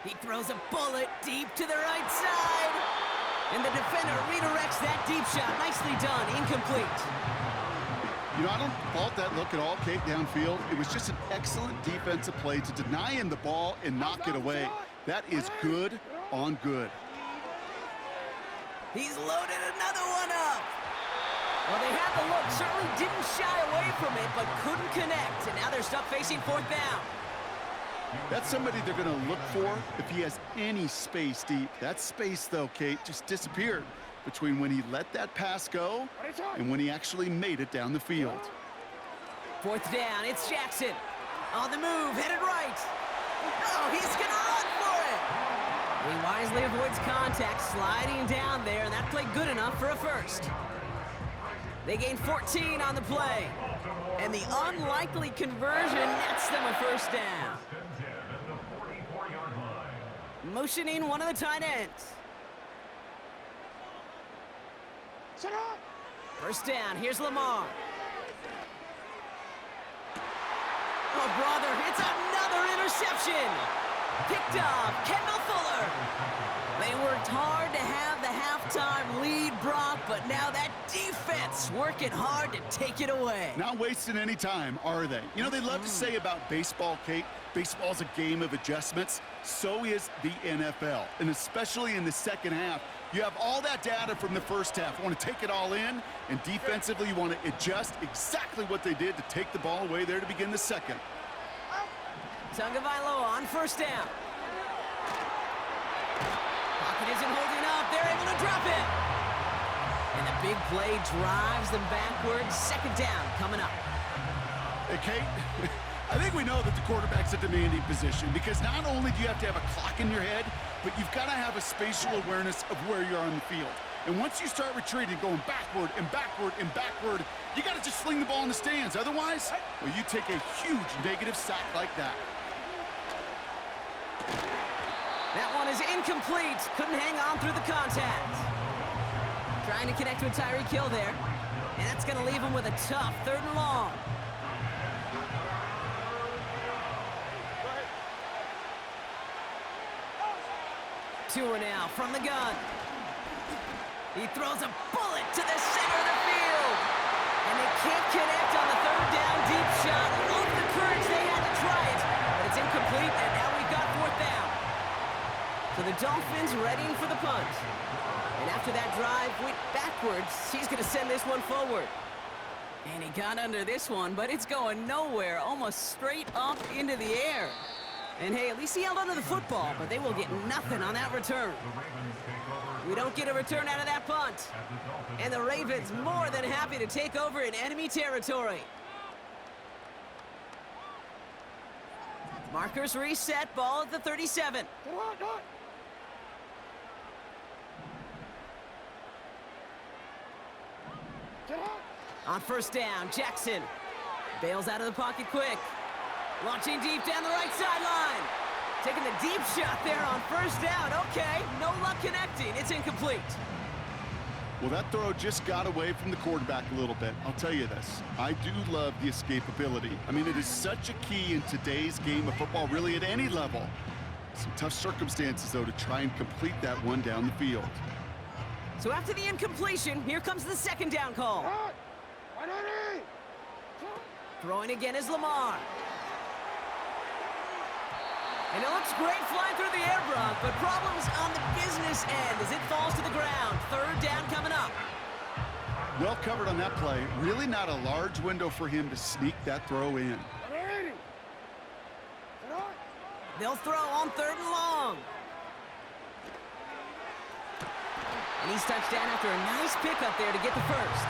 He throws a bullet deep to the right side. And the defender redirects that deep shot. Nicely done. Incomplete. You know, I don't fault that look at all, Kate, downfield. It was just an excellent defensive play to deny him the ball and knock it away. That is good on good. He's loaded another one up. Well, they had the look. Certainly didn't shy away from it, but couldn't connect. And now they're stuck facing fourth down. That's somebody they're going to look for if he has any space deep. That space, though, Kate, just disappeared between when he let that pass go and when he actually made it down the field. Fourth down, it's Jackson. On the move, headed right. Oh, he's going to run for it. He wisely avoids contact, sliding down there, and that played good enough for a first. They gain 14 on the play. And the unlikely conversion nets them a first down. Motioning one of the tight ends. First down, here's Lamar. Oh, brother, it's another interception. Picked off, Kendall Fuller. They worked hard to have the halftime lead, Brock, but now that defense working hard to take it away. Not wasting any time, are they? You know, they love to say about baseball, Kate, baseball's a game of adjustments. So is the NFL, and especially in the second half. You have all that data from the first half. You want to take it all in, and defensively you want to adjust exactly what they did to take the ball away there to begin the second. Tagovailoa on first down. Pocket isn't holding up. They're able to drop it. And the big play drives them backwards. Second down coming up. Hey, Kate, I think we know that the quarterback's a demanding position because not only do you have to have a clock in your head, but you've got to have a spatial awareness of where you are on the field. And once you start retreating, going backward and backward and backward, you got to just sling the ball in the stands. Otherwise, well, you take a huge negative sack like that. That one is incomplete. Couldn't hang on through the contact. Trying to connect with Tyreek Hill there. And that's going to leave him with a tough third and long. Tua now from the gun. He throws a bullet to the center of the field. And they can't connect on the third down deep shot. Love the courage they had to try it. But it's incomplete, and now we've got fourth down. So the Dolphins readying for the punt. And after that drive went backwards, he's going to send this one forward. And he got under this one, but it's going nowhere, almost straight up into the air. And hey, at least he held onto the football, but they will get nothing on that return. We don't get a return out of that punt. And the Ravens more than happy to take over in enemy territory. Markers reset, ball at the 37. On first down, Jackson bails out of the pocket quick. Launching deep down the right sideline. Taking the deep shot there on first down. Okay, no luck connecting. It's incomplete. Well, that throw just got away from the quarterback a little bit. I'll tell you this. I do love the escapability. I mean, it is such a key in today's game of football, really at any level. Some tough circumstances, though, to try and complete that one down the field. So after the incompletion, here comes the second down call. Throwing again is Lamar. And it looks great flying through the air, Brock, but problems on the business end as it falls to the ground. Third down coming up. Well covered on that play. Really not a large window for him to sneak that throw in. They'll throw on third and long. And he's touched down after a nice pickup there to get the first.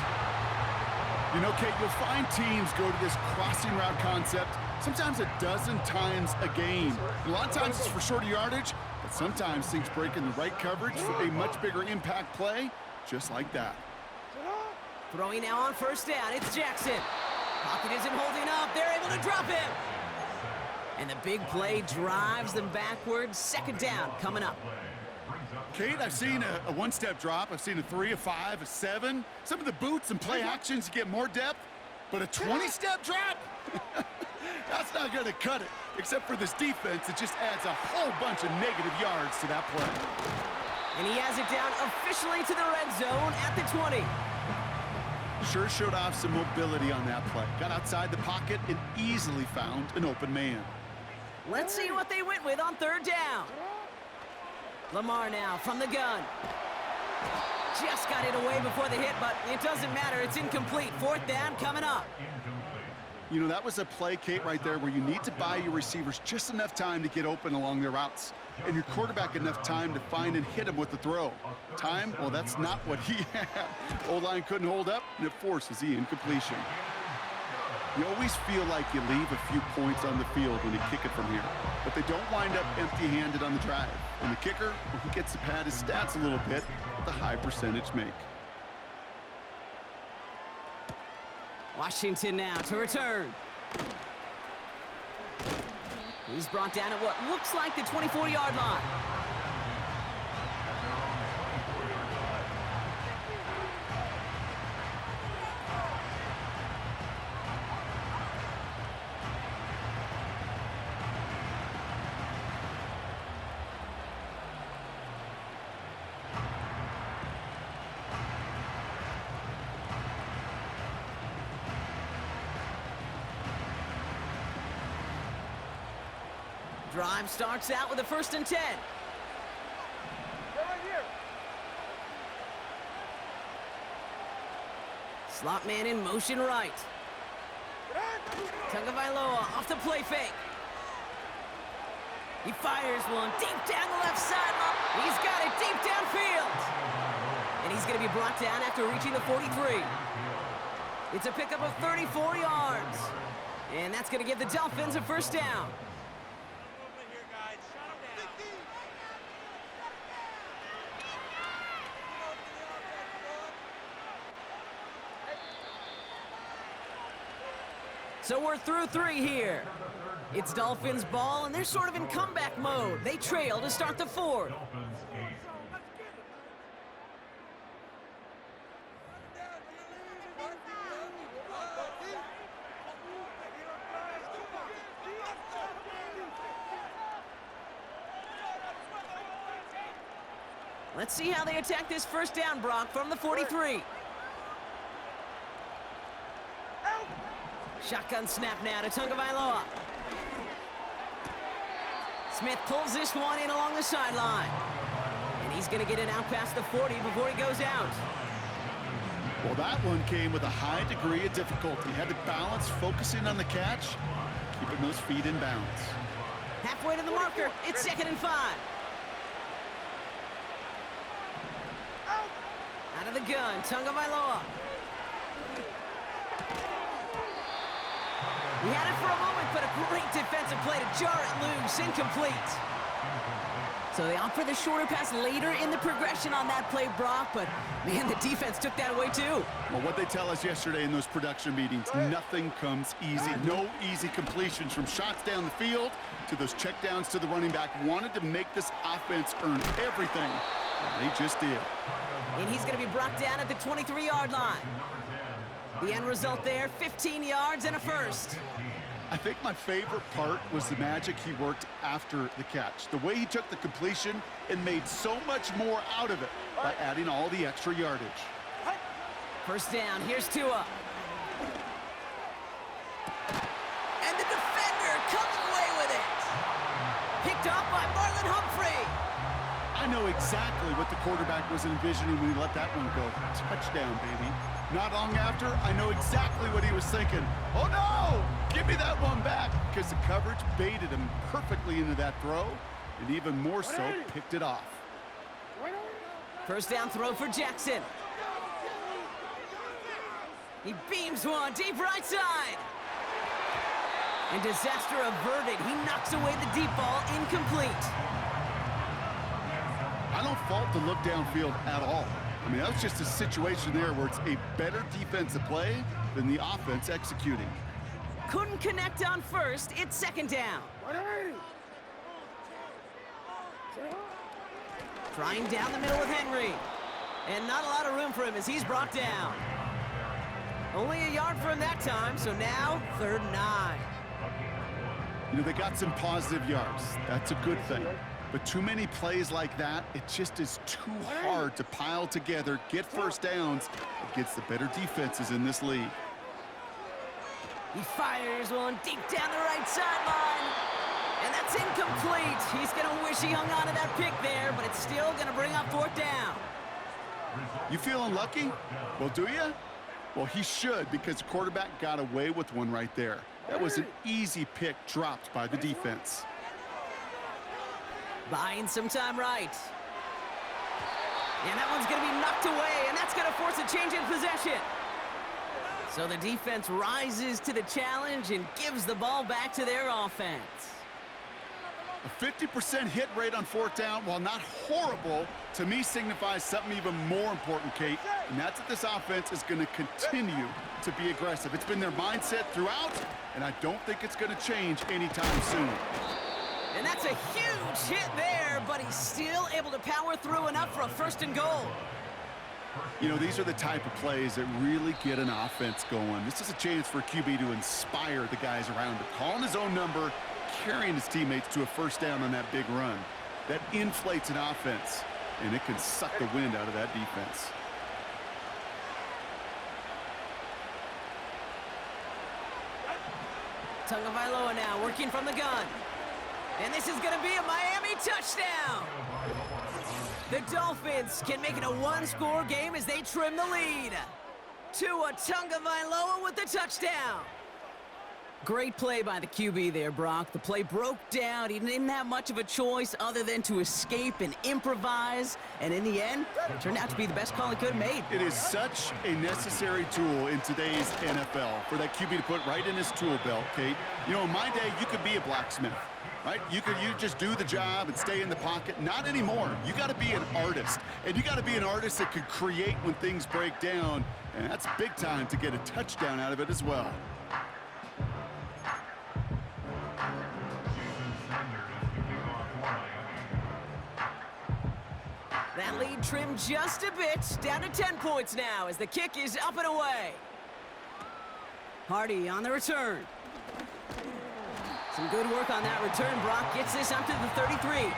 You know, Kate, you'll find teams go to this crossing route concept sometimes a dozen times a game. A lot of times it's for shorter yardage, but sometimes things break in the right coverage for a much bigger impact play, just like that. Throwing now on first down, it's Jackson. Pocket isn't holding up, they're able to drop him. And the big play drives them backwards. Second down coming up. Kate, I've seen a one-step drop. I've seen a 3, a 5, a 7. Some of the boots and play actions get more depth, but a 20-step drop? That's not going to cut it. Except for this defense, it just adds a whole bunch of negative yards to that play. And he has it down officially to the red zone at the 20. Sure showed off some mobility on that play. Got outside the pocket and easily found an open man. Let's see what they went with on third down. Lamar now from the gun. Just got it away before the hit, but it doesn't matter. It's incomplete. Fourth down coming up. You know, that was a play, Kate, right there where you need to buy your receivers just enough time to get open along their routes. And your quarterback enough time to find and hit him with the throw. Time? Well, that's not what he had. O-line couldn't hold up, and it forces the incompletion. You always feel like you leave a few points on the field when you kick it from here. But they don't wind up empty-handed on the drive. And the kicker, well, he gets to pad his stats a little bit with a high percentage make. Washington now to return. He's brought down at what looks like the 24-yard line. Drive starts out with a 1st and 10. Slot man in motion right. Tagovailoa off the play fake. He fires one deep down the left sideline. He's got it deep downfield. And he's going to be brought down after reaching the 43. It's a pickup of 34 yards. And that's going to give the Dolphins a 1st down. So we're through 3 here. It's Dolphins ball, and they're sort of in comeback mode. They trail to start the 4th. Let's see how they attack this 1st down, Brock, from the 43. Shotgun snap now to Tagovailoa. Smith pulls this one in along the sideline. And he's going to get it out past the 40 before he goes out. Well, that one came with a high degree of difficulty. Had to balance focusing on the catch, keeping those feet in bounds. Halfway to the marker. It's 2nd and 5. Out of the gun, Tagovailoa. He had it for a moment, but a great defensive play to jar it loose. Incomplete. So they opt for the shorter pass later in the progression on that play, Brock, but, man, the defense took that away, too. Well, what they tell us yesterday in those production meetings, nothing comes easy. No easy completions from shots down the field to those checkdowns to the running back. Wanted to make this offense earn everything. They just did. And he's going to be brought down at the 23-yard line. The end result there, 15 yards and a 1st. I think my favorite part was the magic he worked after the catch. The way he took the completion and made so much more out of it by adding all the extra yardage. 1st down, here's Tua. And the defender comes away with it. Picked off by Marlon Humphrey. I know exactly what the quarterback was envisioning when he let that one go. Touchdown, baby. Not long after, I know exactly what he was thinking. Oh, no! Give me that one back! Because the coverage baited him perfectly into that throw, and even more so, picked it off. 1st down throw for Jackson. He beams one deep right side. And disaster averted. He knocks away the deep ball, incomplete. I don't fault the look downfield at all. I mean, that was just a situation there where it's a better defensive play than the offense executing. Couldn't connect on 1st. It's 2nd down. Trying down the middle with Henry. And not a lot of room for him as he's brought down. Only a yard for him that time, so now 3rd and 9. You know, they got some positive yards. That's a good thing. But too many plays like that, it just is too hard to pile together, get first downs against the better defenses in this league. He fires one deep down the right sideline. And that's incomplete. He's going to wish he hung on to that pick there, but it's still going to bring up fourth down. You feeling lucky? Well, do you? Well, he should, because the quarterback got away with one right there. That was an easy pick dropped by the defense. Buying some time right. And that one's going to be knocked away, and that's going to force a change in possession. So the defense rises to the challenge and gives the ball back to their offense. A 50% hit rate on fourth down, while not horrible, to me signifies something even more important, Kate, and that's that this offense is going to continue to be aggressive. It's been their mindset throughout, and I don't think it's going to change anytime soon. And that's a huge hit there, but he's still able to power through enough for a first and goal. You know, these are the type of plays that really get an offense going. This is a chance for a QB to inspire the guys around him, calling his own number, carrying his teammates to a first down on that big run. That inflates an offense, and it can suck the wind out of that defense. Tagovailoa now working from the gun. And this is going to be a Miami touchdown. The Dolphins can make it a one-score game as they trim the lead. Tua Tagovailoa with the touchdown. Great play by the QB there, Brock. The play broke down. He didn't have much of a choice other than to escape and improvise. And in the end, it turned out to be the best call he could have made. It is such a necessary tool in today's NFL for that QB to put right in his tool belt, Kate. You know, in my day, you could be a blacksmith, right? You just do the job and stay in the pocket. Not anymore. You got to be an artist. And you got to be an artist that could create when things break down. And that's big time to get a touchdown out of it as well. That lead trimmed just a bit, down to 10 points now as the kick is up and away. Hardy on the return. Some good work on that return. Brock gets this up to the 33.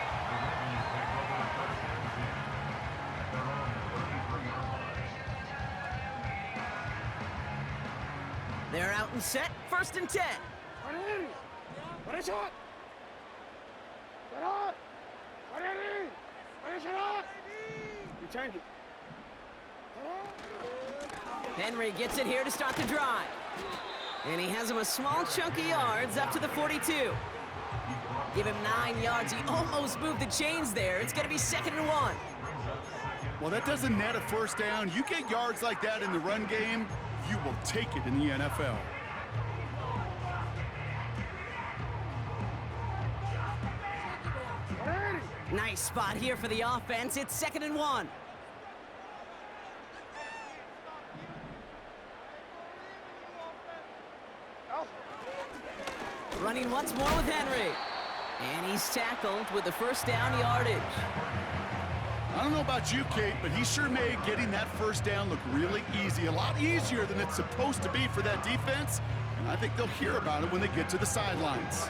They're out and set, first and 10. Henry gets it here to start the drive. And he has him a small chunk of yards up to the 42. Give him 9 yards. He almost moved the chains there. It's going to be 2nd and 1. Well, that doesn't net a first down. You get yards like that in the run game, you will take it in the NFL. Nice spot here for the offense. It's 2nd and 1. Running once more with Henry. And he's tackled with the first down yardage. I don't know about you, Kate, but he sure made getting that first down look really easy. A lot easier than it's supposed to be for that defense. And I think they'll hear about it when they get to the sidelines.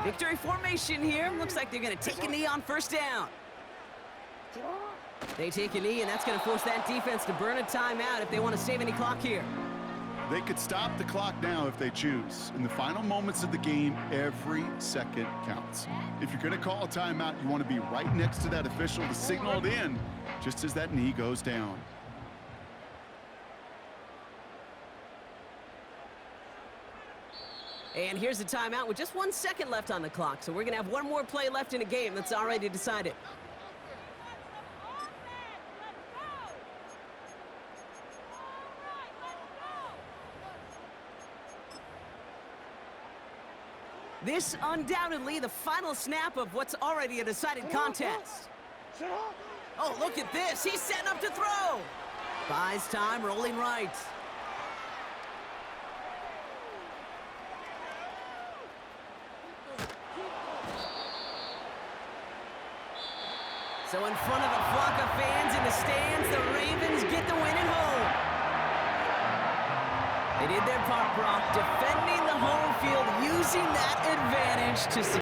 Victory formation here. Looks like they're going to take a knee on first down. They take a knee, and that's going to force that defense to burn a timeout if they want to save any clock here. They could stop the clock now if they choose. In the final moments of the game, every second counts. If you're going to call a timeout, you want to be right next to that official to signal it in just as that knee goes down. And here's the timeout with just 1 second left on the clock. So we're going to have one more play left in a game that's already decided. This undoubtedly the final snap of what's already a decided contest. Oh, look at this. He's setting up to throw. Buys time, rolling right. So in front of a flock of fans in the stands, the Ravens get the win at home. They did their part, Brock, defending the home field, using that advantage to